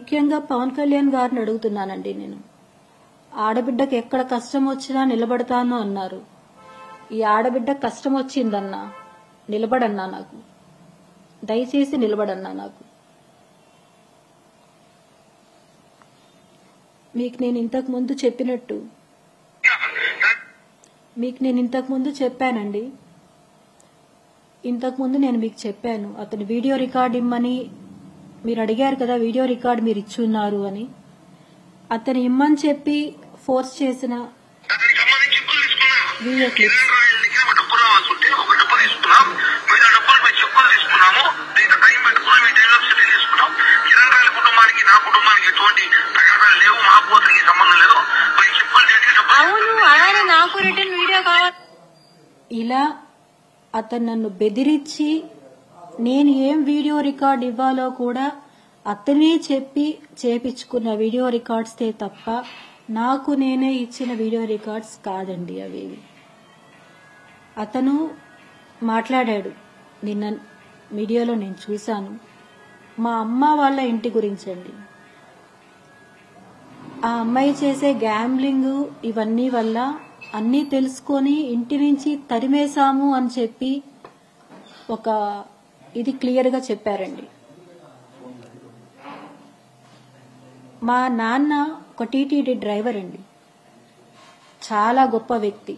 ముఖ్యంగా పవన్ కళ్యాణ్ గారిని అడుగుతున్నానండి. నేను ఆడబిడ్డకు ఎక్కడ కష్టం వచ్చినా నిలబడతాను అన్నారు. ఈ ఆడబిడ్డ కష్టం వచ్చిందన్నా నిలబడన్నా, నాకు దయచేసి నిలబడన్నా. నాకు మీకు నేను ఇంతకు ముందు చెప్పానండి. ఇంతకుముందు నేను మీకు చెప్పాను, అతను వీడియో రికార్డ్ ఇమ్మని మీరు అడిగారు కదా, వీడియో రికార్డ్ మీరు ఇచ్చున్నారు అని. అతను ఇమ్మని చెప్పి ఫోర్స్ చేసిన వీడియో క్లిప్స్. ఇలా అతను నన్ను బెదిరించి నేను ఏం వీడియో రికార్డ్ ఇవ్వాలో కూడా అతనే చెప్పి చేపించుకున్న వీడియో రికార్డ్స్తే తప్ప నాకు నేనే ఇచ్చిన వీడియో రికార్డ్స్ కాదండి అవేవి. అతను మాట్లాడాడు నిన్న మీడియాలో, నేను చూశాను. మా అమ్మ వాళ్ళ ఇంటి గురించండి. ఆ అమ్మాయి చేసే గ్యాంబ్లింగ్ ఇవన్నీ వల్ల అన్నీ తెలుసుకొని ఇంటి నుంచి తరిమేశాము అని చెప్పి ఒక ఇది క్లియర్గా చెప్పారండి. మా నాన్న ఒక టీటీడీ డ్రైవర్ అండి, చాలా గొప్ప వ్యక్తి.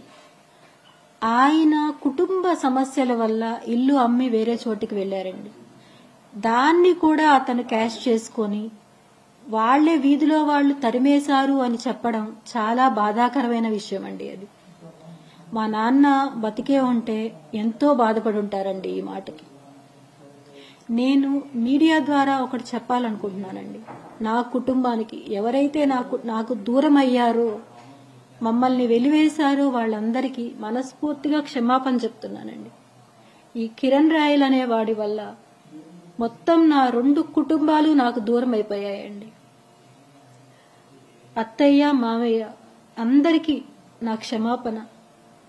ఆయన కుటుంబ సమస్యల వల్ల ఇల్లు అమ్మి వేరే చోటికి వెళ్లారండి. దాన్ని కూడా అతను క్యాష్ చేసుకొని వాళ్లే వీధిలో వాళ్ళు తరిమేశారు అని చెప్పడం చాలా బాధాకరమైన విషయం అండి. అది మా నాన్న బతికే ఉంటే ఎంతో బాధపడి ఉంటారండి ఈ మాటకి. నేను మీడియా ద్వారా ఒకటి చెప్పాలనుకుంటున్నానండి. నా కుటుంబానికి ఎవరైతే నాకు దూరం అయ్యారో, మమ్మల్ని వెలివేశారో వాళ్ళందరికీ మనస్ఫూర్తిగా క్షమాపణ చెప్తున్నానండి. ఈ కిరణ్ రాయల్ అనే వాడి వల్ల మొత్తం నా 2 కుటుంబాలు నాకు దూరం అయిపోయాయండి. అత్తయ్య, మావయ్య అందరికీ నా క్షమాపణ.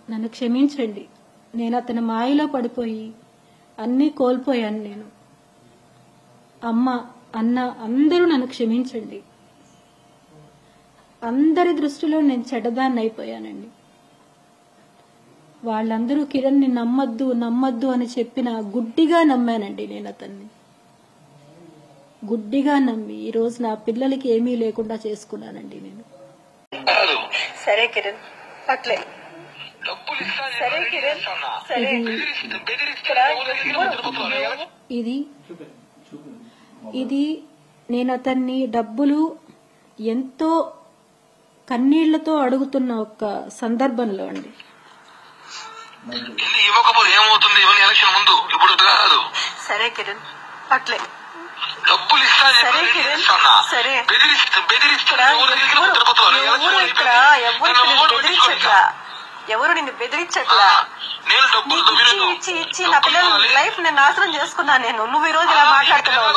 నన్ను క్షమించండి. నేను అతని మాయలో పడిపోయి అన్నీ కోల్పోయాను. నేను అమ్మ, అన్న అందరూ నన్ను క్షమించండి. అందరి దృష్టిలో నేను చెడ్డదాన్ని అయిపోయానండి. వాళ్ళందరూ కిరణ్ని నమ్మద్దు అని చెప్పిన గుడ్డిగా నమ్మానండి. నేను అతన్ని గుడ్డిగా నమ్మి ఈ రోజు నా పిల్లలకి ఏమీ లేకుండా చేసుకున్నానండి నేను. సరే కిరణ్, అట్లే సరే కిరణ్, సరే. ఇది నేను అతన్ని డబ్బులు ఎంతో కన్నీళ్లతో అడుగుతున్న ఒక సందర్భంలో అండి. సరే కిరణ్, అట్లే డబ్బులు సరే కిరణ్, సరే. ఎవరు నిన్ను బెదిరించట్లా. ఇచ్చి నా పిల్లల లైఫ్ నేను నాశనం చేసుకున్నాను. నువ్వు ఈ రోజు ఇలా మాట్లాడుతున్నావు.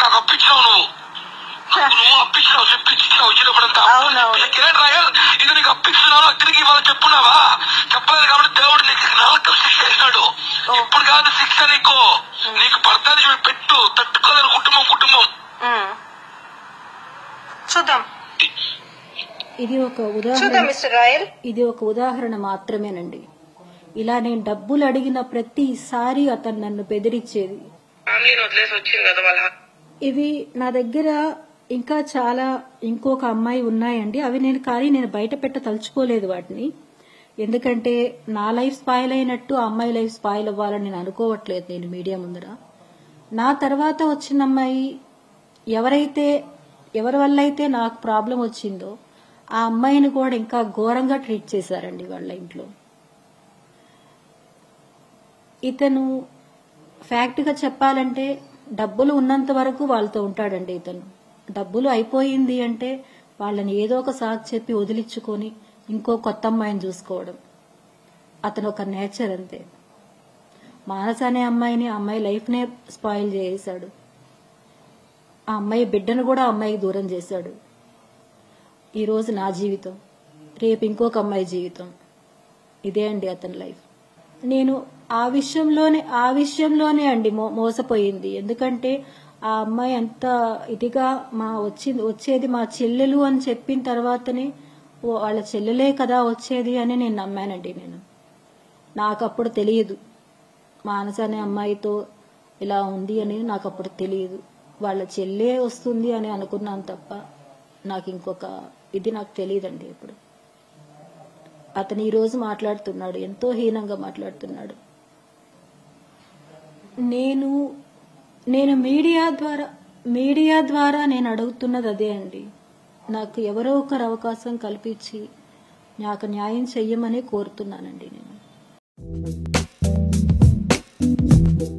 నాకు అప్పించావు, నువ్వు అప్పించావు, చెప్పించావు వచ్చినప్పుడంతా. కిరణ్ రాయల్ ఇది నీకు అప్పిస్తున్నావు, అక్కడికి ఇవాళ చెప్పున్నావా? చెప్పలేదు కాబట్టి దేవుడు నీకు నరకం శిక్ష వేసినాడు. ఇప్పుడు కాదు శిక్ష నీకు పడతాది. చూడు, పెట్టు, తట్టుకోలేరు కుటుంబం. చూద్దాం. ఇది ఒక ఉదాహరణ మాత్రమేనండి. ఇలా నేను డబ్బులు అడిగిన ప్రతిసారి అతను నన్ను బెదిరించేది. ఇవి నా దగ్గర ఇంకా చాలా ఇంకొక అమ్మాయి ఉన్నాయండి. అవి నేను బయట తలుచుకోలేదు వాటిని. ఎందుకంటే నా లైఫ్ స్పాయిల్ అయినట్టు ఆ అమ్మాయి లైఫ్ స్పాయిల్ అవ్వాలని నేను అనుకోవట్లేదు. నేను మీడియా ముందర నా తర్వాత వచ్చిన అమ్మాయి ఎవరి వల్ల అయితే నాకు ప్రాబ్లం వచ్చిందో ఆ అమ్మాయిని కూడా ఇంకా ఘోరంగా ట్రీట్ చేశారండి వాళ్ళ ఇంట్లో. ఇతను ఫ్యాక్ట్ గా చెప్పాలంటే డబ్బులు ఉన్నంత వరకు వాళ్ళతో ఉంటాడండి. ఇతను డబ్బులు అయిపోయింది అంటే వాళ్ళని ఏదో ఒక సాకు చెప్పి వదిలించుకొని ఇంకో కొత్త అమ్మాయిని చూసుకోవడం అతను ఒక నేచర్ అంతే. మానస అనే అమ్మాయి లైఫ్ నే స్పాయిల్ చేశాడు. ఆ అమ్మాయి బిడ్డను కూడా ఆ అమ్మాయికి దూరం చేశాడు. ఈ రోజు నా జీవితం, రేపు ఇంకొక అమ్మాయి జీవితం. ఇదే అండి అతని లైఫ్. నేను ఆ విషయంలోనే అండి మోసపోయింది. ఎందుకంటే ఆ అమ్మాయి అంత ఇదిగా వచ్చేది మా చెల్లెలు అని చెప్పిన తర్వాతనే వాళ్ళ చెల్లెలే కదా వచ్చేది అని నేను నమ్మానండి. నాకు అప్పుడు తెలియదు మానస అనే అమ్మాయితో ఇలా ఉంది అని నాకు అప్పుడు తెలియదు. వాళ్ళ చెల్లె వస్తుంది అని అనుకున్నాను తప్ప నాకు ఇంకొక ఇది నాకు తెలియదండి. ఇప్పుడు అతను ఈ రోజు మాట్లాడుతున్నాడు, ఎంతో హీనంగా మాట్లాడుతున్నాడు. నేను మీడియా ద్వారా నేను అడుగుతున్నది అదే అండి. నాకు ఎవరో ఒకరు అవకాశం కల్పించి నాకు న్యాయం చెయ్యమని కోరుతున్నానండి నేను.